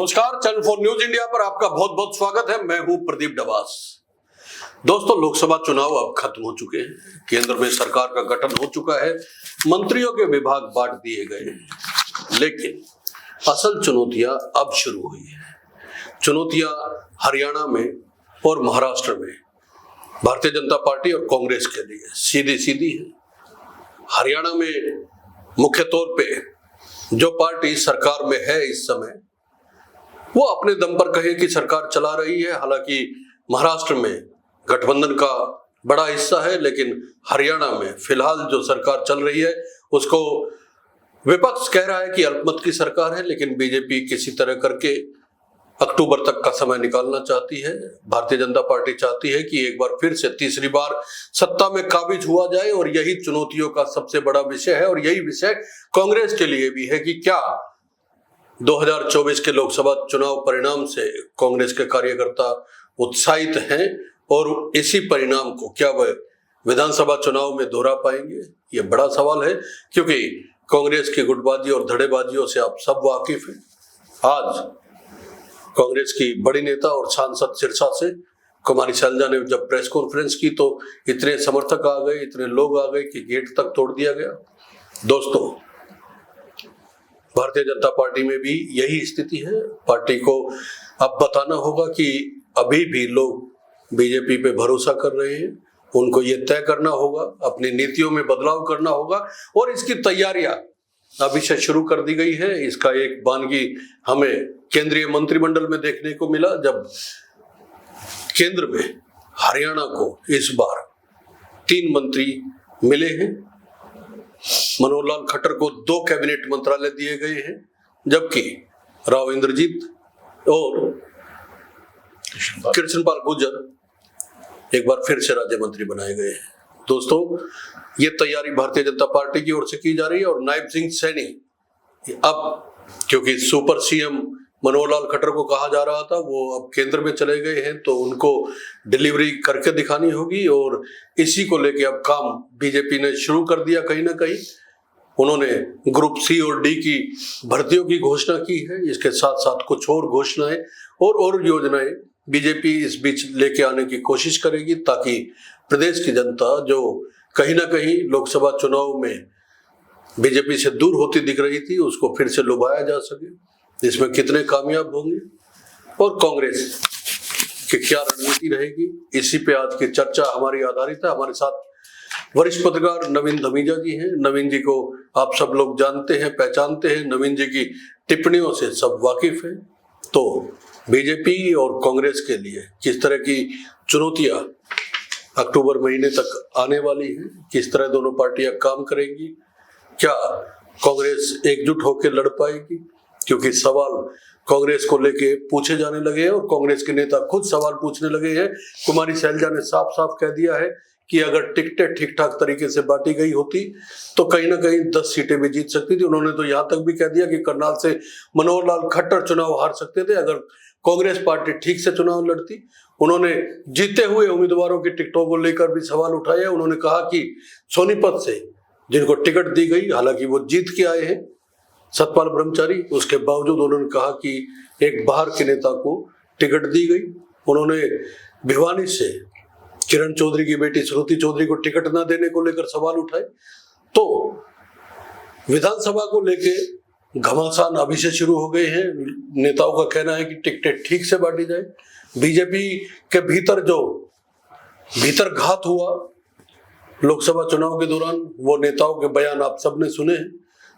नमस्कार, channel 4 news India पर आपका बहुत बहुत स्वागत है। मैं हूं प्रदीप डबास। दोस्तों, लोकसभा चुनाव अब खत्म हो चुके हैं। केंद्र में सरकार का गठन हो चुका है, मंत्रियों के विभाग बांट दिए गए हैं, लेकिन असल चुनौतियां अब शुरू हुई है। चुनौतियां हरियाणा में और महाराष्ट्र में भारतीय जनता पार्टी और कांग्रेस के लिए सीधी सीधी है। हरियाणा में मुख्य तौर पे जो पार्टी सरकार में है इस समय, वो अपने दम पर कहे कि सरकार चला रही है। हालांकि महाराष्ट्र में गठबंधन का बड़ा हिस्सा है, लेकिन हरियाणा में फिलहाल जो सरकार चल रही है उसको विपक्ष कह रहा है कि अल्पमत की सरकार है, लेकिन बीजेपी किसी तरह करके अक्टूबर तक का समय निकालना चाहती है। भारतीय जनता पार्टी चाहती है कि एक बार फिर से तीसरी बार सत्ता में काबिज हुआ जाए, और यही चुनौतियों का सबसे बड़ा विषय है। और यही विषय कांग्रेस के लिए भी है कि क्या 2024 के लोकसभा चुनाव परिणाम से कांग्रेस के कार्यकर्ता उत्साहित हैं, और इसी परिणाम को क्या वह विधानसभा चुनाव में दोहरा पाएंगे? ये बड़ा सवाल है, क्योंकि कांग्रेस की गुटबाजी और धड़ेबाजियों से आप सब वाकिफ हैं। आज कांग्रेस की बड़ी नेता और सांसद सिरसा से कुमारी शैलजा ने जब प्रेस कॉन्फ्रेंस की तो इतने समर्थक आ गए, इतने लोग आ गए कि गेट तक तोड़ दिया गया। दोस्तों, भारतीय जनता पार्टी में भी यही स्थिति है। पार्टी को अब बताना होगा कि अभी भी लोग बीजेपी पे भरोसा कर रहे हैं। उनको ये तय करना होगा, अपनी नीतियों में बदलाव करना होगा, और इसकी तैयारियां अभी से शुरू कर दी गई है। इसका एक बानगी हमें केंद्रीय मंत्रिमंडल में देखने को मिला, जब केंद्र में हरियाणा को इस बार 3 मंत्री मिले हैं। मनोहर लाल खट्टर को 2 कैबिनेट मंत्रालय दिए गए हैं, जबकि राव इंद्रजीत और कृष्णपाल गुर्जर एक बार फिर से राज्य मंत्री बनाए गए हैं। दोस्तों, ये तैयारी भारतीय जनता पार्टी की ओर से की जा रही है, और नायब सिंह सैनी अब, क्योंकि सुपर सीएम मनोहर लाल खट्टर को कहा जा रहा था, वो अब केंद्र में चले गए हैं, तो उनको डिलीवरी करके दिखानी होगी। और इसी को लेके अब काम बीजेपी ने शुरू कर दिया। कहीं ना कहीं उन्होंने ग्रुप सी और डी की भर्तियों की घोषणा की है। इसके साथ साथ कुछ और घोषणाएं और योजनाएं बीजेपी इस बीच लेके आने की कोशिश करेगी, ताकि प्रदेश की जनता जो कहीं ना कहीं लोकसभा चुनाव में बीजेपी से दूर होती दिख रही थी, उसको फिर से लुभाया जा सके। इसमें कितने कामयाब होंगे और कांग्रेस की क्या रणनीति रहेगी, इसी पे आज की चर्चा हमारी आधारित है। हमारे साथ वरिष्ठ पत्रकार नवीन धमीजा जी हैं। नवीन जी को आप सब लोग जानते हैं, पहचानते हैं। नवीन जी की टिप्पणियों से सब वाकिफ हैं। तो बीजेपी और कांग्रेस के लिए किस तरह की चुनौतियां अक्टूबर महीने तक आने वाली हैं, किस तरह दोनों पार्टियां काम करेंगी, क्या कांग्रेस एकजुट होकर लड़ पाएगी? क्योंकि सवाल कांग्रेस को लेके पूछे जाने लगे हैं, और कांग्रेस के नेता खुद सवाल पूछने लगे हैं। कुमारी शैलजा ने साफ साफ कह दिया है कि अगर टिकटें ठीक ठाक तरीके से बांटी गई होती तो कहीं ना कहीं 10 सीटें भी जीत सकती थी। उन्होंने तो यहां तक भी कह दिया कि करनाल से मनोहर लाल खट्टर चुनाव हार सकते थे अगर कांग्रेस पार्टी ठीक से चुनाव लड़ती। उन्होंने जीते हुए उम्मीदवारों की टिकटों को लेकर भी सवाल उठाया। उन्होंने कहा कि सोनीपत से जिनको टिकट दी गई, हालांकि वो जीत के आए हैं, सतपाल ब्रह्मचारी, उसके बावजूद उन्होंने कहा कि एक बाहर के नेता को टिकट दी गई। उन्होंने भिवानी से किरण चौधरी की बेटी श्रुति चौधरी को टिकट न देने को लेकर सवाल उठाए। तो विधानसभा को लेके घमासान अभी से शुरू हो गए हैं। नेताओं का कहना है कि टिकटें ठीक से बांटी जाए। बीजेपी के भीतर जो भीतरघात हुआ लोकसभा चुनाव के दौरान, वो नेताओं के बयान आप सबने सुने हैं।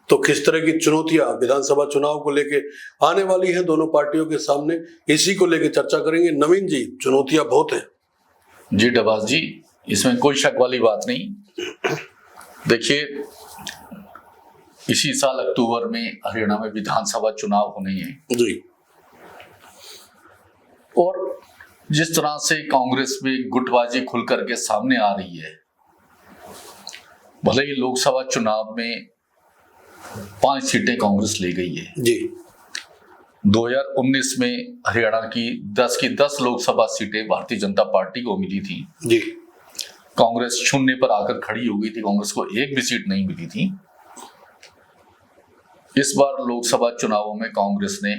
तो किस तरह की चुनौतियां विधानसभा चुनाव को लेके आने वाली हैं दोनों पार्टियों के सामने, इसी को लेके चर्चा करेंगे। नवीन जी, चुनौतियां बहुत हैं। जी डबास जी, इसमें कोई शक वाली बात नहीं। देखिए, इसी साल अक्टूबर में हरियाणा में विधानसभा चुनाव होने हैं जी, और जिस तरह से कांग्रेस में गुटबाजी खुल करके सामने आ रही है, भले ही लोकसभा चुनाव में 5 सीटें कांग्रेस ले गई है जी। 2019 में हरियाणा की 10 लोकसभा सीटें भारतीय जनता पार्टी को मिली थी जी। कांग्रेस शून्य पर आकर खड़ी हो गई थी, कांग्रेस को एक भी सीट नहीं मिली थी। इस बार लोकसभा चुनावों में कांग्रेस ने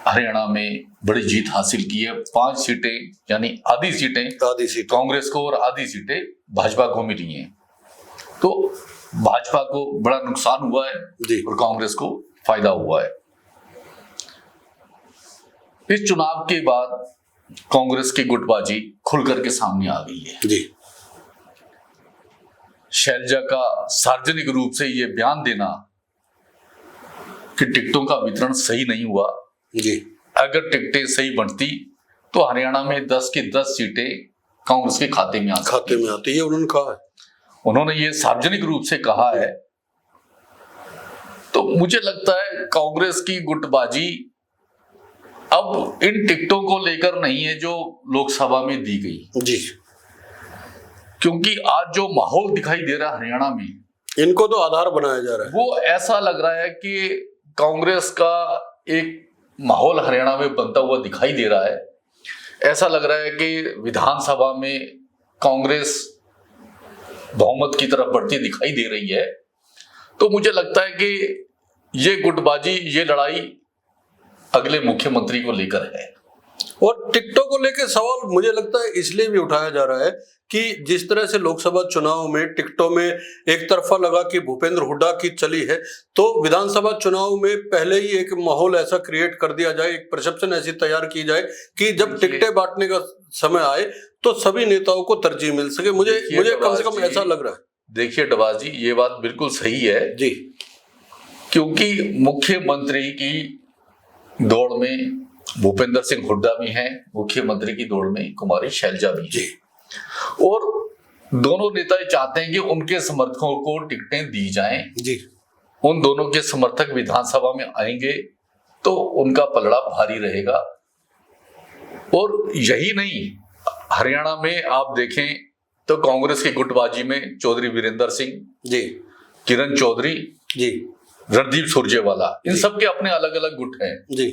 हरियाणा में बड़ी जीत हासिल की है। 5 सीटें यानी आधी सीटें कांग्रेस को और आधी सीटें भाजपा को मिली हैं। तो भाजपा को बड़ा नुकसान हुआ है और कांग्रेस को फायदा हुआ है। इस चुनाव के बाद कांग्रेस की गुटबाजी खुल करके सामने आ गई है जी। शैलजा का सार्वजनिक रूप से यह बयान देना कि टिकटों का वितरण सही नहीं हुआ जी, अगर टिकटें सही बनती तो हरियाणा में 10 की 10 सीटें कांग्रेस के खाते में आती है, उन्होंने कहा है। उन्होंने ये सार्वजनिक रूप से कहा है। तो मुझे लगता है कांग्रेस की गुटबाजी अब इन टिकटों को लेकर नहीं है जो लोकसभा में दी गई जी, क्योंकि आज जो माहौल दिखाई दे रहा है हरियाणा में, इनको तो आधार बनाया जा रहा है। वो ऐसा लग रहा है कि कांग्रेस का एक माहौल हरियाणा में बनता हुआ दिखाई दे रहा है। ऐसा लग रहा है कि विधानसभा में कांग्रेस बहुमत की तरफ बढ़ती दिखाई दे रही है। तो मुझे लगता है कि ये गुटबाजी, ये लड़ाई अगले मुख्यमंत्री को लेकर है। और टिकटों को लेकर सवाल मुझे लगता है इसलिए भी उठाया जा रहा है कि जिस तरह से लोकसभा चुनाव में टिकटों में एक तरफा लगा कि भूपेंद्र हुड्डा की चली है, तो विधानसभा चुनाव में पहले ही एक माहौल ऐसा क्रिएट कर दिया जाए, एक परसेप्शन ऐसी तैयार की जाए कि जब टिकटें बांटने का समय आए तो सभी नेताओं को तरजीह मिल सके। मुझे कम से कम ऐसा लग रहा है। देखिए डबास जी, ये बात बिल्कुल सही है जी, क्योंकि मुख्यमंत्री की दौड़ में भूपेंद्र सिंह हुड्डा भी हैं, मुख्यमंत्री की दौड़ में कुमारी शैलजा भी जी, और दोनों नेता चाहते हैं कि उनके समर्थकों को टिकटें दी जाएं जी। उन दोनों के समर्थक विधानसभा में आएंगे तो उनका पलड़ा भारी रहेगा। और यही नहीं, हरियाणा में आप देखें तो कांग्रेस की गुटबाजी में चौधरी वीरेंद्र सिंह जी, किरण चौधरी जी, रणदीप सुरजेवाला, इन सब के अपने अलग अलग गुट हैं जी।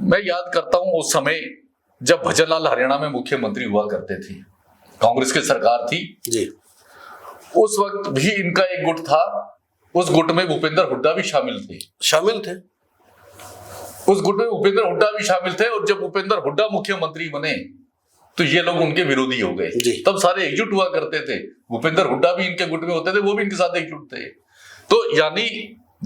मैं याद करता हूं उस समय जब भजनलाल हरियाणा में मुख्यमंत्री हुआ करते थे, कांग्रेस की सरकार थी जी, उस वक्त भी इनका एक गुट था। उस गुट में भूपेंद्र हुड्डा भी शामिल थे। उस गुट में भूपेंद्र हुड्डा भी शामिल थे और जब भूपेंद्र हुड्डा मुख्यमंत्री बने तो ये लोग उनके विरोधी हो गए। तब सारे एकजुट हुआ करते थे। भूपेंद्र हुड्डा भी इनके गुट में होते थे, वो भी इनके साथ एकजुट थे। तो यानी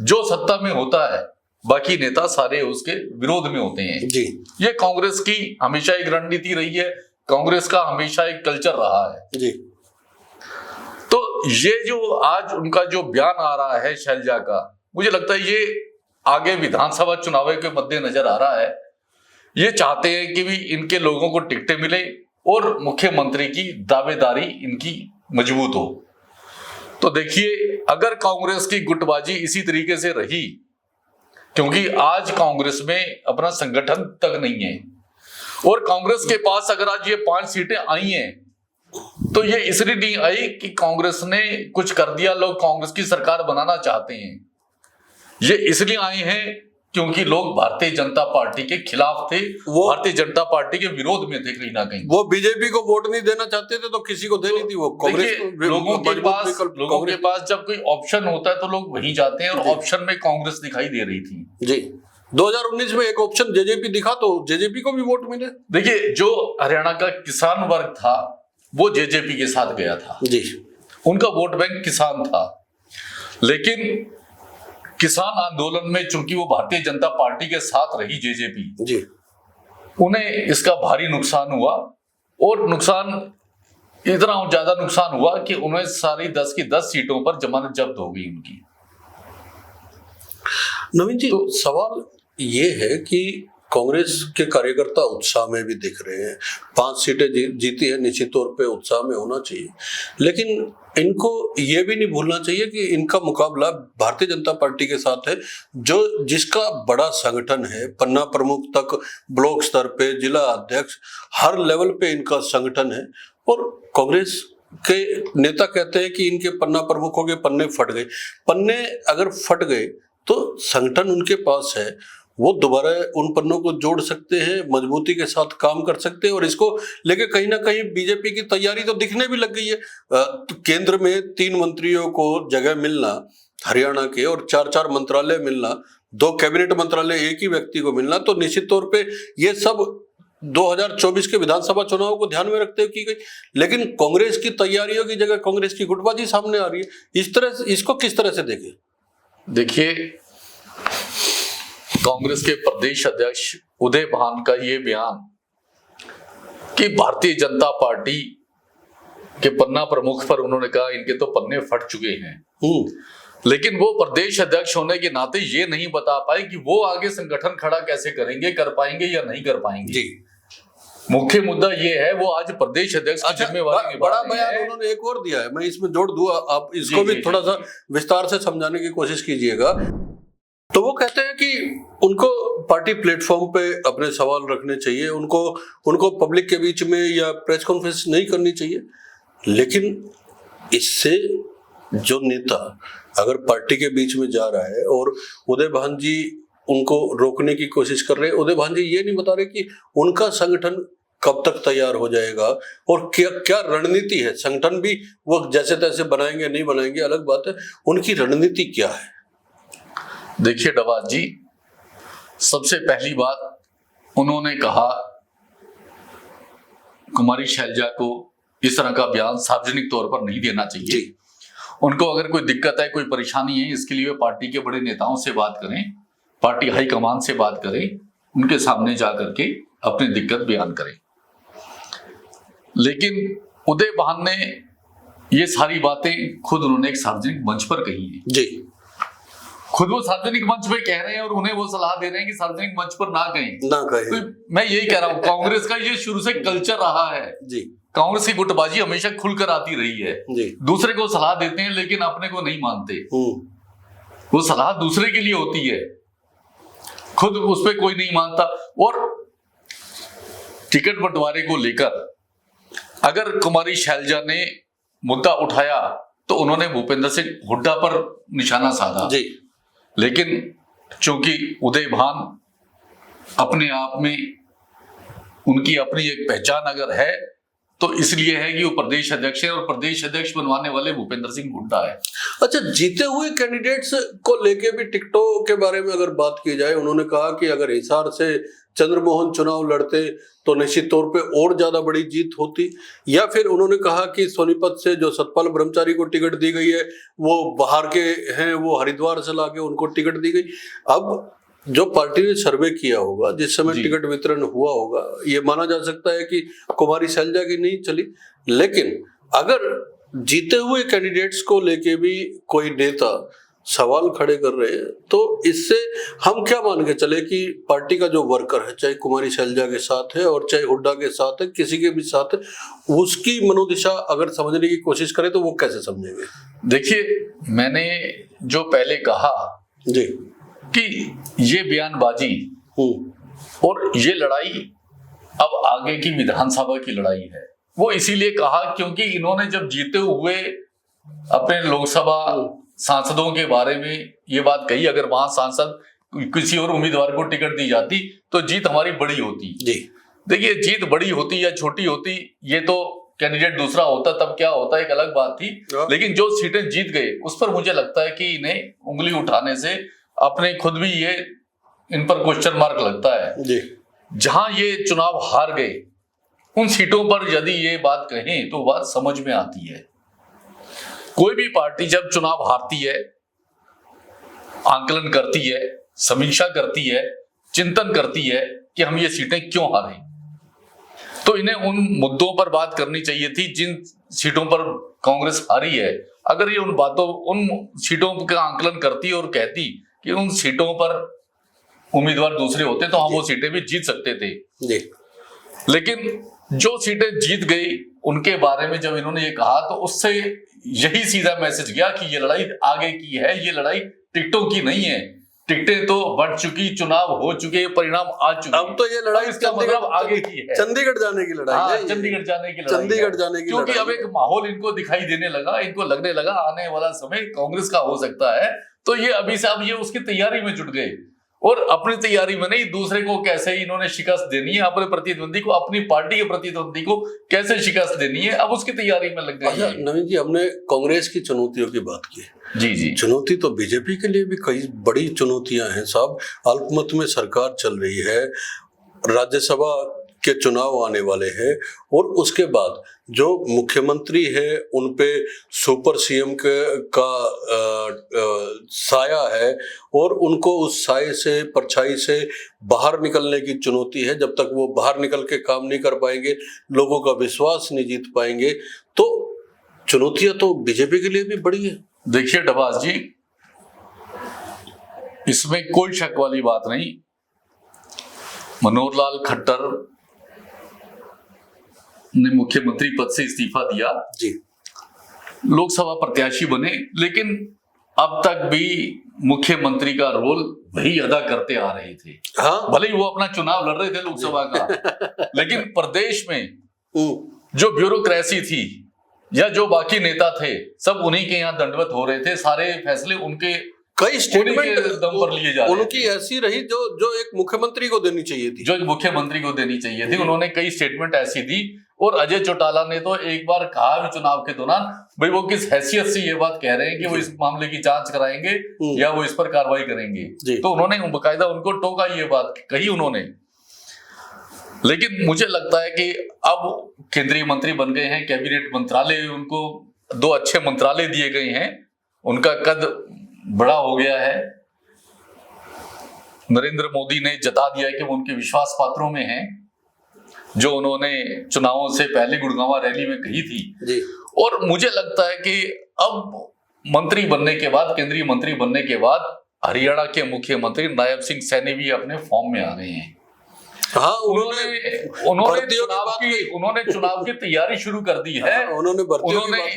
जो सत्ता में होता है बाकी नेता सारे उसके विरोध में होते हैं जी। ये कांग्रेस की हमेशा एक रणनीति रही है, कांग्रेस का हमेशा एक कल्चर रहा है जी। तो ये जो आज उनका जो बयान आ रहा है शैलजा का, मुझे लगता है ये आगे विधानसभा चुनाव के मद्देनजर आ रहा है। ये चाहते हैं कि भी इनके लोगों को टिकटें मिले और मुख्यमंत्री की दावेदारी इनकी मजबूत हो। तो देखिए अगर कांग्रेस की गुटबाजी इसी तरीके से रही, क्योंकि आज कांग्रेस में अपना संगठन तक नहीं है और कांग्रेस के पास अगर आज ये 5 सीटें आई हैं तो ये इसलिए नहीं आई कि कांग्रेस ने कुछ कर दिया, लोग कांग्रेस की सरकार बनाना चाहते हैं। ये इसलिए आए हैं क्योंकि लोग भारतीय जनता पार्टी के खिलाफ थे, वो भारतीय जनता पार्टी के विरोध में थे कहीं ना कहीं। वो बीजेपी को वोट नहीं देना चाहते थे तो किसी को देनी थी वो कांग्रेस को। लोगों के पास जब कोई ऑप्शन होता है तो लोग वहीं जाते हैं और ऑप्शन में कांग्रेस दिखाई दे रही थी जी। 2019 में एक ऑप्शन जेजेपी दिखा तो जेजेपी को भी वोट मिले। देखिए जो हरियाणा का किसान वर्ग था वो जेजेपी के साथ गया था जी, उनका वोट बैंक किसान था। लेकिन किसान आंदोलन में चूंकि वो भारतीय जनता पार्टी के साथ रही जेजेपी जी, उन्हें इसका भारी नुकसान हुआ और नुकसान इतना ज्यादा नुकसान हुआ कि उन्हें सारी 10 की 10 सीटों पर जमानत जब्त हो गई उनकी। नवीन जी, तो सवाल ये है कि कांग्रेस के कार्यकर्ता उत्साह में भी दिख रहे हैं। 5 सीटें जीती है, निश्चित तौर पे उत्साह में होना चाहिए, लेकिन इनको ये भी नहीं भूलना चाहिए कि इनका मुकाबला भारतीय जनता पार्टी के साथ है, जो जिसका बड़ा संगठन है, पन्ना प्रमुख तक, ब्लॉक स्तर पे, जिला अध्यक्ष, हर लेवल पे इनका संगठन है। और कांग्रेस के नेता कहते हैं कि इनके पन्ना प्रमुखों के पन्ने फट गए। पन्ने अगर फट गए तो संगठन उनके पास है, वो दोबारा उन पन्नों को जोड़ सकते हैं, मजबूती के साथ काम कर सकते हैं। और इसको लेके कहीं ना कहीं बीजेपी की तैयारी तो दिखने भी लग गई है। केंद्र में 3 मंत्रियों को जगह मिलना हरियाणा के और 4-4 मंत्रालय मिलना, 2 कैबिनेट मंत्रालय एक ही व्यक्ति को मिलना, तो निश्चित तौर पे ये सब 2024 के विधानसभा चुनाव को ध्यान में रखते हुए की गई। लेकिन कांग्रेस की तैयारियों की जगह कांग्रेस की गुटबाजी सामने आ रही है। इस तरह इसको किस तरह से देखें? देखिए, कांग्रेस के प्रदेश अध्यक्ष उदय भान का ये बयान कि भारतीय जनता पार्टी के पन्ना प्रमुख पर उन्होंने कहा इनके तो पन्ने फट चुके हैं, लेकिन वो प्रदेश अध्यक्ष होने के नाते ये नहीं बता पाए कि वो आगे संगठन खड़ा कैसे करेंगे, कर पाएंगे या नहीं कर पाएंगे जी। मुख्य मुद्दा ये है, वो आज प्रदेश अध्यक्ष की जिम्मेवारी बड़ा बयान उन्होंने एक और दिया है, मैं इसमें जोड़ दूं, आप इसको भी थोड़ा सा विस्तार से समझाने की कोशिश कीजिएगा। तो वो कहते हैं कि उनको पार्टी प्लेटफॉर्म पे अपने सवाल रखने चाहिए, उनको पब्लिक के बीच में या प्रेस कॉन्फ्रेंस नहीं करनी चाहिए। लेकिन इससे जो नेता अगर पार्टी के बीच में जा रहा है और उदय भान जी उनको रोकने की कोशिश कर रहे हैं, उदय भान जी ये नहीं बता रहे कि उनका संगठन कब तक तैयार हो जाएगा और क्या क्या रणनीति है। संगठन भी वो जैसे तैसे बनाएंगे नहीं बनाएंगे अलग बात है, उनकी रणनीति क्या है? देखिए डवाज जी, सबसे पहली बात उन्होंने कहा कुमारी शैलजा को इस तरह का बयान सार्वजनिक तौर पर नहीं देना चाहिए। उनको अगर कोई दिक्कत है, कोई परेशानी है, इसके लिए पार्टी के बड़े नेताओं से बात करें, पार्टी हाईकमान से बात करें, उनके सामने जाकर के अपनी दिक्कत बयान करें। लेकिन उदय भान ने ये सारी बातें खुद उन्होंने एक सार्वजनिक मंच पर कही है जी। खुद वो सार्वजनिक मंच पे कह रहे हैं और उन्हें वो सलाह दे रहे हैं कि सार्वजनिक मंच पर ना कहें। तो मैं यही कह रहा हूं, कांग्रेस का ये शुरू से कल्चर रहा है जी। कांग्रेस की गुटबाजी हमेशा खुलकर आती रही है जी। दूसरे को सलाह देते हैं लेकिन अपने को नहीं मानते। वो सलाह दूसरे के लिए होती है, खुद उस पर कोई नहीं मानता। और टिकट बंटवारे को लेकर अगर कुमारी शैलजा ने मुद्दा उठाया तो उन्होंने भूपेंद्र सिंह हुड्डा पर निशाना साधा जी। लेकिन चूंकि उदय भान अपने आप में उनकी अपनी एक पहचान अगर है तो इसलिए है कि वो प्रदेश अध्यक्ष है और प्रदेश अध्यक्ष बनवाने वाले भूपेंद्र सिंह हुड्डा है। अच्छा, जीते हुए कैंडिडेट्स को लेके भी टिकटों के बारे में अगर बात की जाए, उन्होंने कहा कि अगर हिसार से चंद्रमोहन चुनाव लड़ते तो निश्चित तौर पे और ज्यादा बड़ी जीत होती। या फिर उन्होंने कहा कि सोनीपत से जो सतपाल ब्रह्मचारी को टिकट दी गई है वो बाहर के हैं, वो हरिद्वार से लाके उनको टिकट दी गई। अब जो पार्टी ने सर्वे किया होगा, जिस समय टिकट वितरण हुआ होगा, ये माना जा सकता है कि कुमारी शैलजा की नहीं चली। लेकिन अगर जीते हुए कैंडिडेट्स को लेके भी कोई नेता सवाल खड़े कर रहे हैं तो इससे हम क्या मान के चले कि पार्टी का जो वर्कर है, चाहे कुमारी शैलजा के साथ है और चाहे हुड्डा के साथ है, किसी के भी साथ है, उसकी मनोदिशा अगर समझने की कोशिश करें तो वो कैसे समझेंगे? देखिए, मैंने जो पहले कहा जी कि ये बयानबाजी और ये लड़ाई अब आगे की विधानसभा की लड़ाई है, वो इसीलिए कहा क्योंकि इन्होंने जब जीते हुए अपने लोकसभा सांसदों के बारे में ये बात कही, अगर वहां सांसद किसी और उम्मीदवार को टिकट दी जाती तो जीत हमारी बड़ी होती जी। देखिए, जीत बड़ी होती या छोटी होती ये तो कैंडिडेट दूसरा होता तब क्या होता एक अलग बात थी, लेकिन जो सीटें जीत गए उस पर मुझे लगता है कि इन्हें उंगली उठाने से अपने खुद भी ये इन पर क्वेश्चन मार्क लगता है जी। जहां ये चुनाव हार गए उन सीटों पर यदि ये बात कहें तो बात समझ में आती है। कोई भी पार्टी जब चुनाव हारती है, आंकलन करती है, समीक्षा करती है, चिंतन करती है कि हम ये सीटें क्यों हारे, तो इन्हें उन मुद्दों पर बात करनी चाहिए थी जिन सीटों पर कांग्रेस हारी है। अगर ये उन सीटों का आंकलन करती और कहती कि उन सीटों पर उम्मीदवार दूसरे होते तो हम वो सीटें भी जीत सकते थे जी। लेकिन जो सीटें जीत गई उनके बारे में जब इन्होंने ये कहा तो उससे यही सीधा मैसेज गया कि ये लड़ाई आगे की है, ये लड़ाई टिकटों की नहीं है। टिकटें तो बढ़ चुकी, चुनाव हो चुके, परिणाम आ चुके, अब तो ये लड़ाई इसका मतलब आगे की है, चंडीगढ़ जाने की लड़ाई है, चंडीगढ़ जाने की क्योंकि अब एक माहौल इनको दिखाई देने लगा, इनको लगने लगा आने वाला समय कांग्रेस का हो सकता है, तो ये अभी से अब ये उसकी तैयारी में जुट गए। और अपनी तैयारी में नहीं, दूसरे को कैसे इन्होंने शिकस्त देनी है, अपने प्रतिद्वंदी को, अपनी पार्टी के प्रतिद्वंदी को कैसे शिकस्त देनी है, अब उसकी तैयारी में लग गई अच्छा है। नवीन जी, हमने कांग्रेस की चुनौतियों की बात की। जी जी। चुनौती तो बीजेपी के लिए भी कई बड़ी चुनौतियां हैं साहब। अल्पमत में सरकार चल रही है, राज्यसभा के चुनाव आने वाले हैं, और उसके बाद जो मुख्यमंत्री है उन पे सुपर सीएम का साया है, और उनको उस साये से, परछाई से बाहर निकलने की चुनौती है। जब तक वो बाहर निकल के काम नहीं कर पाएंगे, लोगों का विश्वास नहीं जीत पाएंगे, तो चुनौतियां तो बीजेपी के लिए भी बड़ी है। देखिए डबास जी, इसमें कोई शक वाली बात नहीं, मनोहर लाल खट्टर ने मुख्यमंत्री पद से इस्तीफा दिया जी, लोकसभा प्रत्याशी बने, लेकिन अब तक भी मुख्यमंत्री का रोल वही अदा करते आ रहे थे। हाँ, भले ही वो अपना चुनाव लड़ रहे थे लोकसभा का, लेकिन प्रदेश में जो ब्यूरोक्रेसी थी या जो बाकी नेता थे, सब उन्हीं के यहाँ दंडवत हो रहे थे, सारे फैसले उनके कई स्टेटमेंट दम पर लिए जा रहे थे। उनकी ऐसी रही जो एक मुख्यमंत्री को देनी चाहिए थी, जो एक मुख्यमंत्री को देनी चाहिए थी। उन्होंने कई स्टेटमेंट ऐसी दी, और अजय चौटाला ने तो एक बार कहा भी चुनाव के दौरान, भाई वो किस हैसियत से ये बात कह रहे हैं कि वो इस मामले की जांच कराएंगे या वो इस पर कार्रवाई करेंगे। तो उन्होंने बकायदा उनको टोका, ये बात कही उन्होंने। लेकिन मुझे लगता है कि अब केंद्रीय मंत्री बन गए हैं, कैबिनेट मंत्रालय, उनको 2 अच्छे मंत्रालय दिए गए हैं, उनका कद बड़ा हो गया है। नरेंद्र मोदी ने जता दिया है कि वो उनके विश्वास पात्रों में हैं, जो उन्होंने चुनावों से पहले गुड़गांव रैली में कही थी जी। और मुझे लगता है कि अब मंत्री बनने के बाद, केंद्रीय मंत्री बनने के बाद, हरियाणा के मुख्यमंत्री नायब सिंह सैनी भी अपने फॉर्म में आ गए हैं। हाँ, उन्होंने चुनाव की तैयारी शुरू कर दी है। उन्होंने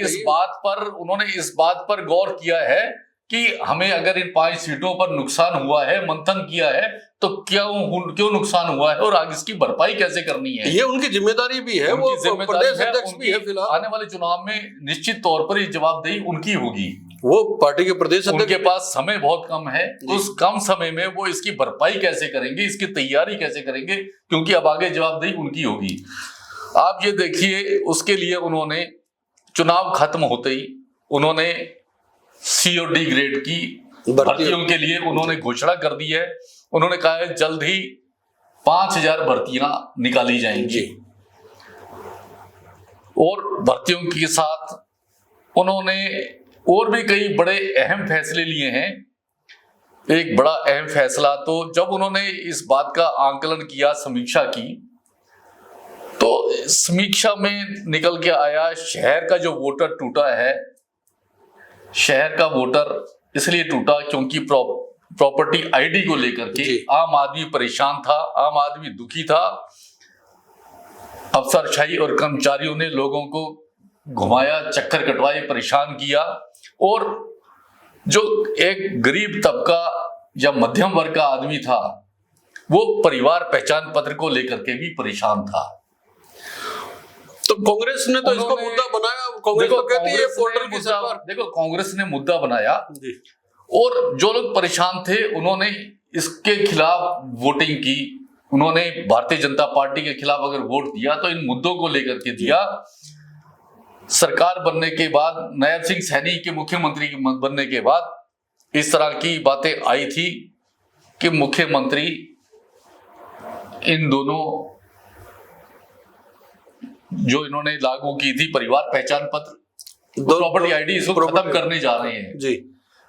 इस बात पर गौर किया है कि हमें अगर इन 5 सीटों पर नुकसान हुआ है, मंथन किया है, तो क्यों नुकसान हुआ है और आगे इसकी भरपाई कैसे करनी है। ये उनकी जिम्मेदारी भी है, वो प्रदेश अध्यक्ष भी है। फिलहाल आने वाले चुनाव में निश्चित तौर पर ये जवाबदेही उनकी होगी। वो पार्टी के प्रदेश अध्यक्ष, उनके पास समय बहुत कम है, उस कम समय में वो इसकी भरपाई कैसे करेंगे, इसकी तैयारी कैसे करेंगे, क्योंकि अब आगे जवाबदेही उनकी होगी। आप ये देखिए, उसके लिए उन्होंने चुनाव खत्म होते ही उन्होंने सी और डी ग्रेड की भर्तियों के लिए उन्होंने घोषणा कर दी है। उन्होंने कहा है जल्द ही 5000 भर्तियां निकाली जाएंगी, और भर्तियों के साथ उन्होंने और भी कई बड़े अहम फैसले लिए हैं। एक बड़ा अहम फैसला तो जब उन्होंने इस बात का आंकलन किया, समीक्षा की, तो समीक्षा में निकल के आया शहर का जो वोटर टूटा है, शहर का वोटर इसलिए टूटा क्योंकि प्रॉपर्टी आईडी को लेकर के आम आदमी परेशान था, आम आदमी दुखी था। अफसरशाही और कर्मचारियों ने लोगों को घुमाया, चक्कर कटवाए, परेशान किया, और जो एक गरीब तबका या मध्यम वर्ग का आदमी था, वो परिवार पहचान पत्र को लेकर के भी परेशान था। तो कांग्रेस ने तो इसको मुद्दा बनाया। कांग्रेस तो कहती है पोर्टल की सरकार। देखो, कांग्रेस ने मुद्दा बनाया और जो लोग परेशान थे उन्होंने इसके खिलाफ वोटिंग की। उन्होंने भारतीय जनता पार्टी के खिलाफ अगर वोट दिया तो इन मुद्दों को लेकर के दिया। सरकार बनने के बाद, नायब सिंह सैनी के मुख्यमंत्री बनने के बाद इस तरह की बातें आई थी कि मुख्यमंत्री इन दोनों जो इन्होंने लागू की थी परिवार पहचान पत्र, प्रॉपर्टी आईडी, इसको खत्म करने जा रहे हैं जी।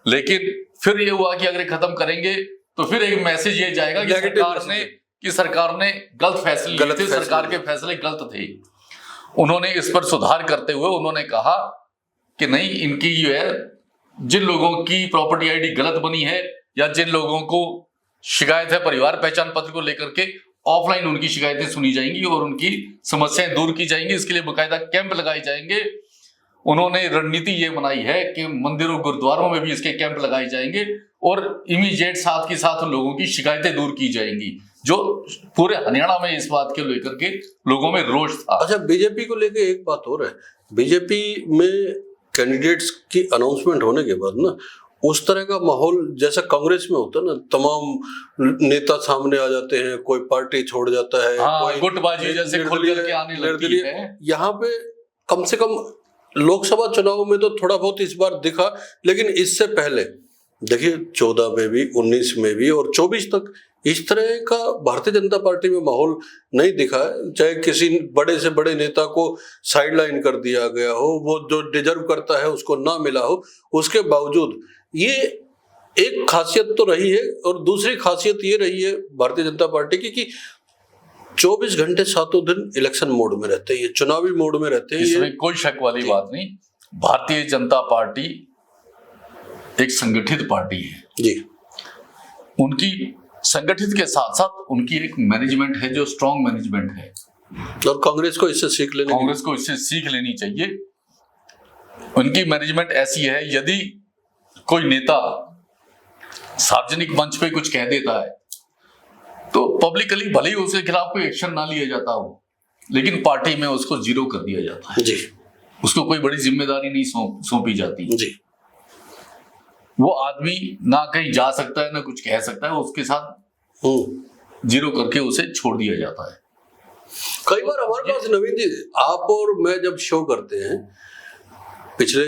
लेकिन फिर ये हुआ कि अगर खत्म करेंगे तो फिर एक मैसेज ये जाएगा कि सरकार ने गलत फैसले लिए थे, सरकार के फैसले गलत थे। उन्होंने इस पर सुधार करते हुए उन्होंने कहा कि नहीं, इनकी जो है, जिन लोगों की प्रॉपर्टी आईडी गलत बनी है या जिन लोगों को शिकायत है परिवार पहचान पत्र को लेकर के, ऑफलाइन उनकी शिकायतें सुनी जाएंगी और उनकी समस्याएं दूर की जाएंगी। इसके लिए बकायदा कैंप लगाए जाएंगे। उन्होंने रणनीति ये बनाई है कि मंदिरों गुरुद्वारों में भी इसके कैंप लगाए जाएंगे और इमीडिएट साथ के साथ लोगों की शिकायतें दूर की जाएंगी, जो पूरे हरियाणा में इस बात के लेकर के लोगों में रोष था। अच्छा, बीजेपी को लेकर एक बात और है। बीजेपी में कैंडिडेट्स की अनाउंसमेंट होने के बाद ना, उस तरह का माहौल जैसा कांग्रेस में होता है ना, तमाम नेता सामने आ जाते हैं, कोई पार्टी छोड़ जाता है, हाँ, कोई गुटबाजी जैसे खुल करके आने लगती है। यहाँ पे कम से कम लोकसभा चुनाव में तो थोड़ा बहुत इस बार दिखा, लेकिन इससे पहले देखिए 14 में भी, 19 में भी और 24 तक इस तरह का भारतीय जनता पार्टी में माहौल नहीं दिखा है। चाहे किसी बड़े से बड़े नेता को साइडलाइन कर दिया गया हो, वो जो डिजर्व करता है उसको ना मिला हो, उसके बावजूद ये एक खासियत तो रही है। और दूसरी खासियत ये रही है भारतीय जनता पार्टी की कि 24 घंटे 7 दिन इलेक्शन मोड में रहते हैं, ये चुनावी मोड में रहते हैं। इसमें कोई शक वाली बात नहीं। भारतीय जनता पार्टी एक संगठित पार्टी है जी। उनकी संगठित के साथ साथ उनकी एक मैनेजमेंट है जो स्ट्रांग मैनेजमेंट है, और कांग्रेस को इससे सीख लेनी चाहिए। उनकी मैनेजमेंट ऐसी है, यदि कोई नेता सार्वजनिक मंच पे कुछ कह देता है तो पब्लिकली भले ही उसके खिलाफ कोई एक्शन ना लिया जाता हो, लेकिन पार्टी में उसको जीरो कर दिया जाता है जी। उसको कोई बड़ी जिम्मेदारी नहीं सौंपी जाती जी। वो आदमी ना कहीं जा सकता है ना कुछ कह सकता है, उसके साथ जीरो करके उसे छोड़ दिया जाता है। कई बार हमारे पास नवीन जी, आप और मैं जब शो करते हैं, पिछले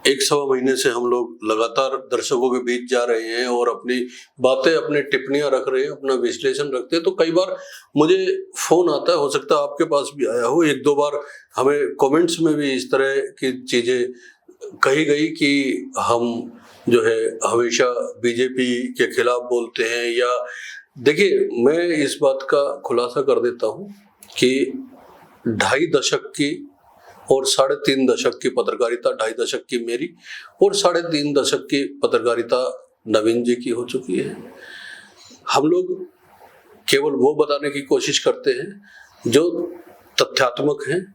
1-1.25 महीने से हम लोग लगातार दर्शकों के बीच जा रहे हैं और अपनी बातें, अपनी टिप्पणियां रख रहे हैं, अपना विश्लेषण रखते हैं, तो कई बार मुझे फोन आता है, हो सकता है आपके पास भी आया हो, 1-2 बार हमें कमेंट्स में भी इस तरह की चीजें कही गई कि हम जो है हमेशा बीजेपी के खिलाफ बोलते हैं। या देखिए, मैं इस बात का खुलासा कर देता हूं कि 2.5 दशक की और 3.5 दशक की पत्रकारिता, 2.5 दशक की मेरी और 3.5 दशक की पत्रकारिता नवीन जी की हो चुकी है। हम लोग केवल वो बताने की कोशिश करते हैं जो तथ्यात्मक है,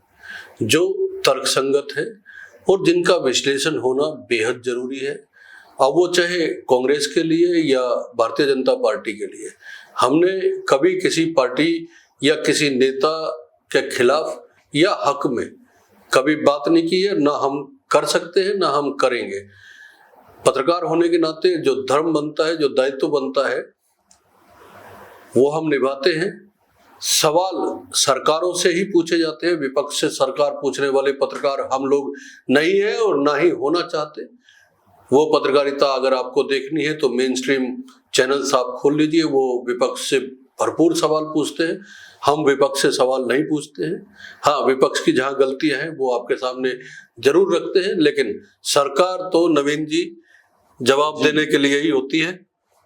जो तर्कसंगत है और जिनका विश्लेषण होना बेहद जरूरी है। अब वो चाहे कांग्रेस के लिए या भारतीय जनता पार्टी के लिए। हमने कभी किसी पार्टी या किसी नेता के खिलाफ या हक में कभी बात नहीं की है, ना हम कर सकते हैं, ना हम करेंगे। पत्रकार होने के नाते जो धर्म बनता है, जो दायित्व बनता है, वो हम निभाते हैं। सवाल सरकारों से ही पूछे जाते हैं, विपक्ष से सरकार पूछने वाले पत्रकार हम लोग नहीं है और ना ही होना चाहते। वो पत्रकारिता अगर आपको देखनी है तो मेन स्ट्रीम चैनल्स आप खोल लीजिए, वो विपक्ष से भरपूर सवाल पूछते हैं। हम विपक्ष से सवाल नहीं पूछते हैं। हाँ, विपक्ष की जहां गलतियां हैं वो आपके सामने जरूर रखते हैं, लेकिन सरकार तो नवीन जी जवाब देने के लिए ही होती है।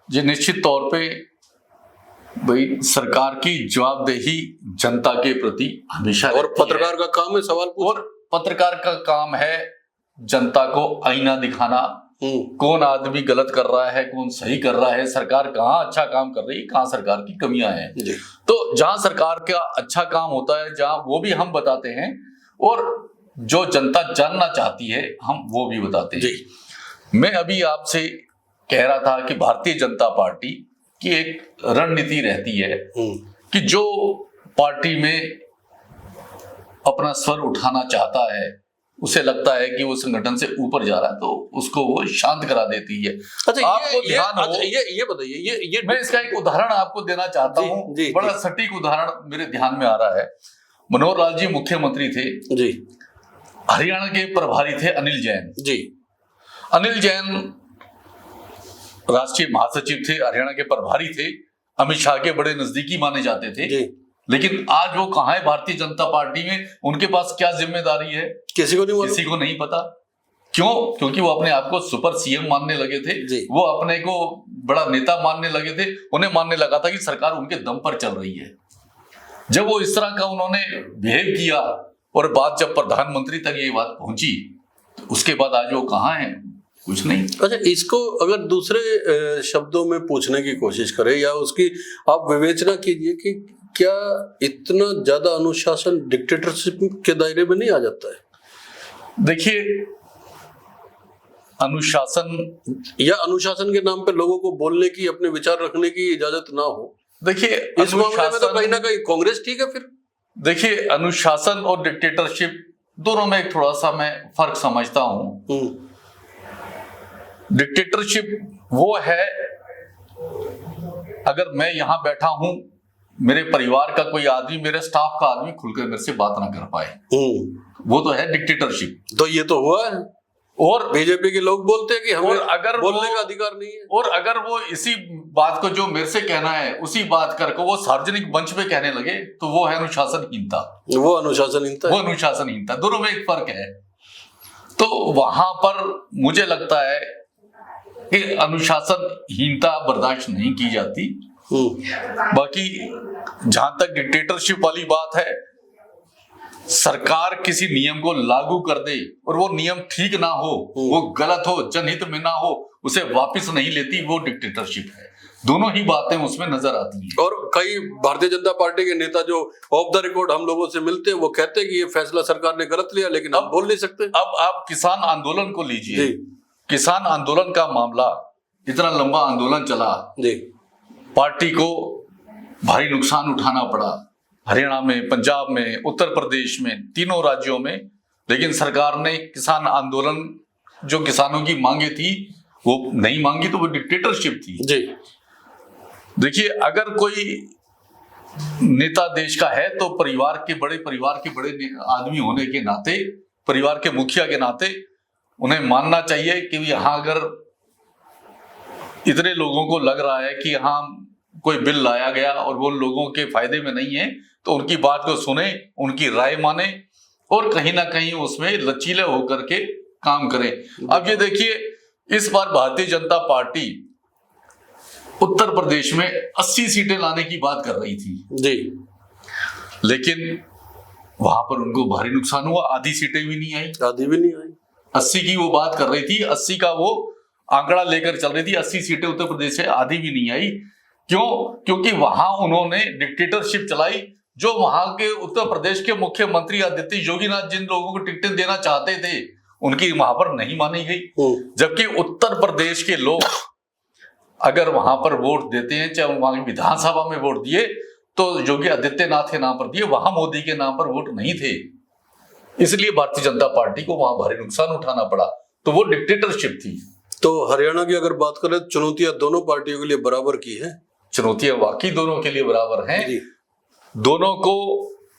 जी, निश्चित तौर पे भाई सरकार की जवाबदेही जनता के प्रति हमेशा, और पत्रकार का काम है सवाल पूछना, और पत्रकार का काम है जनता को आईना दिखाना, कौन आदमी गलत कर रहा है, कौन सही कर रहा है, सरकार कहाँ अच्छा काम कर रही है, कहाँ सरकार की कमियां हैं। तो जहां सरकार का अच्छा काम होता है, जहां वो भी हम बताते हैं, और जो जनता जानना चाहती है हम वो भी बताते हैं। मैं अभी आपसे कह रहा था कि भारतीय जनता पार्टी की एक रणनीति रहती है कि जो पार्टी में अपना स्वर उठाना चाहता है, उसे लगता है कि वो संगठन से ऊपर जा रहा है, तो उसको वो शांत करा देती है। अच्छा, आपको ध्यान हो, ये बताइए, ये मैं इसका एक उदाहरण आपको देना चाहता हूँ। बड़ा सटीक उदाहरण मेरे ध्यान में आ रहा है। मनोहर लाल जी मुख्यमंत्री थे जी, हरियाणा के प्रभारी थे अनिल जैन जी। अनिल जैन राष्ट्रीय महासचिव थे, हरियाणा के प्रभारी थे, अमित शाह के बड़े नजदीकी माने जाते थे जी। लेकिन आज वो कहाँ है भारतीय जनता पार्टी में? उनके पास क्या जिम्मेदारी है किसी को नहीं पता। क्यों? क्योंकि वो अपने आप को सुपर सीएम मानने लगे थे, वो अपने को बड़ा नेता मानने लगे थे। उन्हें मानने लगा था कि सरकार उनके दम पर चल रही है। जब वो इस तरह का उन्होंने बिहेव किया और बात जब प्रधानमंत्री तक ये बात पहुंची, तो उसके बाद आज वो कहाँ है? कुछ नहीं। अच्छा, इसको अगर दूसरे शब्दों में पूछने की कोशिश करें या उसकी आप विवेचना कीजिए कि क्या इतना ज्यादा अनुशासन डिक्टेटरशिप के दायरे में नहीं आ जाता है? देखिए, अनुशासन के नाम पे लोगों को बोलने की, अपने विचार रखने की इजाजत ना हो। देखिए, इस मामले में तो कहीं ना कहीं कांग्रेस ठीक है। फिर देखिए, अनुशासन और डिक्टेटरशिप दोनों में एक थोड़ा सा मैं फर्क समझता हूं। डिक्टेटरशिप वो है, अगर मैं यहां बैठा हूं, मेरे परिवार का कोई आदमी, मेरे स्टाफ का आदमी खुलकर मेरे से बात ना कर पाए, वो तो है डिक्टेटरशिप। तो ये तो हुआ है, और बीजेपी के लोग बोलते हैं कि हमें अगर बोलने का अधिकार नहीं है, और अगर वो इसी बात को जो मेरे से कहना है उसी बात करके वो सार्वजनिक मंच पे कहने लगे तो वो है अनुशासनहीनता। वो अनुशासनहीनता वो अनुशासनहीनता, दोनों में एक फर्क है। तो वहां पर मुझे लगता है कि अनुशासनहीनता बर्दाश्त नहीं की जाती। बाकी जहां तक डिक्टेटरशिप वाली बात है, सरकार किसी नियम को लागू कर दे और वो नियम ठीक ना हो, वो गलत हो, जनहित में ना हो, उसे वापस नहीं लेती, वो डिक्टेटरशिप है। दोनों ही बातें उसमें नजर आती हैं। और कई भारतीय जनता पार्टी के नेता जो ऑफ द रिकॉर्ड हम लोगों से मिलते हैं, वो कहते हैं कि ये फैसला सरकार ने गलत लिया, लेकिन अब बोल नहीं सकते। अब आप किसान आंदोलन को लीजिए, किसान आंदोलन का मामला, इतना लंबा आंदोलन चला जी, पार्टी को भारी नुकसान उठाना पड़ा, हरियाणा में, पंजाब में, उत्तर प्रदेश में, तीनों राज्यों में। लेकिन सरकार ने किसान आंदोलन, जो किसानों की मांगे थी, वो नहीं मांगी, तो वो डिक्टेटरशिप थी जी। देखिए, अगर कोई नेता देश का है तो परिवार के बड़े आदमी होने के नाते, परिवार के मुखिया के नाते उन्हें मानना चाहिए कि यहाँ अगर इतने लोगों को लग रहा है कि यहाँ कोई बिल लाया गया और वो लोगों के फायदे में नहीं है, तो उनकी बात को सुने, उनकी राय माने और कहीं ना कहीं उसमें लचीले होकर के काम करें। अब ये देखिए, इस बार भारतीय जनता पार्टी उत्तर प्रदेश में 80 सीटें लाने की बात कर रही थी जी, लेकिन वहां पर उनको भारी नुकसान हुआ, आधी सीटें भी नहीं आई। 80 की वो बात कर रही थी, 80 का वो आंकड़ा लेकर चल रही थी, 80 सीटें उत्तर प्रदेश से आधी भी नहीं आई। क्यों? क्योंकि वहां उन्होंने डिक्टेटरशिप चलाई। जो वहां के उत्तर प्रदेश के मुख्यमंत्री आदित्य योगीनाथ जिन लोगों को टिकटें देना चाहते थे, उनकी वहां पर नहीं मानी गई। जबकि उत्तर प्रदेश के लोग अगर वहां पर वोट देते हैं, चाहे वहां की विधानसभा में वोट दिए, तो योगी आदित्यनाथ के नाम पर दिए, वहां मोदी के नाम पर वोट नहीं थे। इसलिए भारतीय जनता पार्टी को वहां भारी नुकसान उठाना पड़ा, तो वो डिक्टेटरशिप थी। तो हरियाणा की अगर बात करें, चुनौतियां दोनों पार्टियों के लिए बराबर की है। चुनौतियां वाकई दोनों के लिए बराबर हैं। दोनों को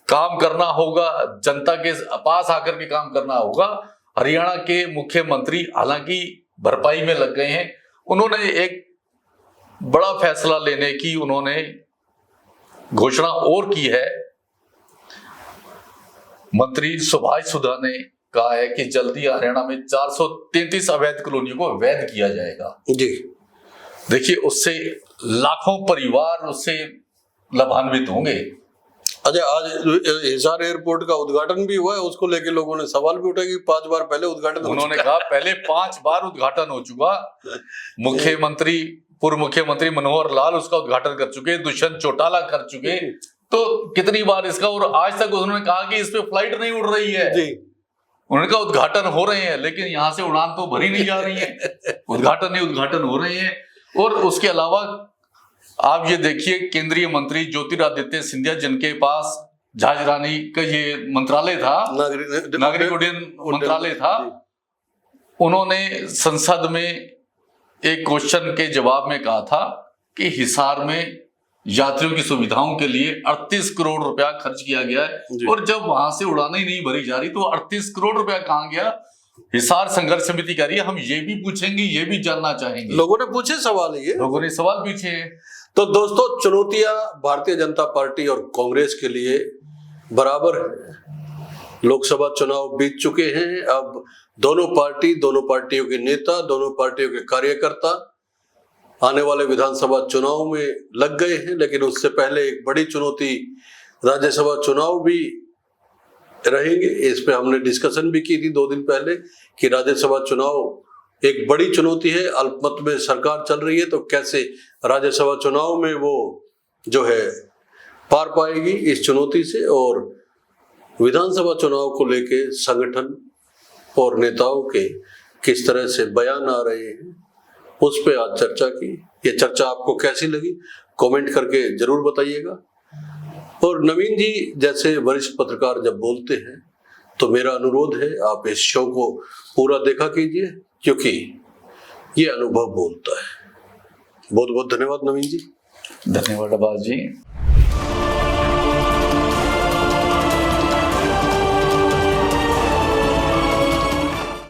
काम करना होगा, जनता के पास आकर के काम करना होगा। हरियाणा के मुख्यमंत्री हालांकि भरपाई में लग गए हैं, उन्होंने एक बड़ा फैसला लेने की उन्होंने घोषणा और की है। मंत्री सुभाष सुधा ने कहा है कि जल्दी हरियाणा में 433 अवैध कॉलोनियों को वैध किया जाएगा जी। देखिए, उससे लाखों परिवार उससे लाभान्वित होंगे। अच्छा, आज हिसार एयरपोर्ट का उद्घाटन भी हुआ है, उसको लेके लोगों ने सवाल भी उठाया कि 5 बार पहले उद्घाटन, उन्होंने कहा पहले 5 बार उद्घाटन हो चुका। मुख्यमंत्री, पूर्व मुख्यमंत्री मनोहर लाल उसका उद्घाटन कर चुके, दुष्यंत चौटाला कर चुके, तो कितनी बार इसका, और आज तक उन्होंने कहा कि इस पे फ्लाइट नहीं उड़ रही है जी। उन्होंने कहा उद्घाटन हो रहे हैं, लेकिन यहां से उड़ान तो भरी नहीं जा रही है। उद्घाटन हो रहे हैं। और उसके अलावा आप ये देखिए, केंद्रीय मंत्री ज्योतिरादित्य सिंधिया, जिनके पास जहाजरानी का ये मंत्रालय था, नागरिक उड्डयन मंत्रालय था, उन्होंने संसद में एक क्वेश्चन के जवाब में कहा था कि हिसार में यात्रियों की सुविधाओं के लिए 38 करोड़ रुपया खर्च किया गया है, और जब वहां से उड़ानें नहीं भरी जा रही तो 38 करोड़ रुपया कहां गया? हिसार संघर्ष समिति कह रही है, हम ये भी पूछेंगे, ये भी जानना चाहेंगे। लोगों ने पूछे सवाल, ये लोगों ने सवाल पूछे। तो दोस्तों, चुनौतियां भारतीय जनता पार्टी और कांग्रेस के लिए बराबर है। लोकसभा चुनाव बीत चुके हैं, अब दोनों पार्टियों के नेता, दोनों पार्टियों के कार्यकर्ता आने वाले विधानसभा चुनाव में लग गए हैं। लेकिन उससे पहले एक बड़ी चुनौती राज्यसभा चुनाव भी रहेंगे। इस पे हमने डिस्कशन भी की थी 2 दिन पहले कि राज्यसभा चुनाव एक बड़ी चुनौती है। अल्पमत में सरकार चल रही है, तो कैसे राज्यसभा चुनाव में वो जो है पार पाएगी इस चुनौती से, और विधानसभा चुनाव को लेके संगठन और नेताओं के किस तरह से बयान आ रहे हैं, उस पे आज चर्चा की। ये चर्चा आपको कैसी लगी, कमेंट करके जरूर बताइएगा। और नवीन जी जैसे वरिष्ठ पत्रकार जब बोलते हैं, तो मेरा अनुरोध है आप इस शो को पूरा देखा कीजिए, क्योंकि ये अनुभव बोलता है। बहुत बहुत धन्यवाद नवीन जी। धन्यवाद अब्बास जी।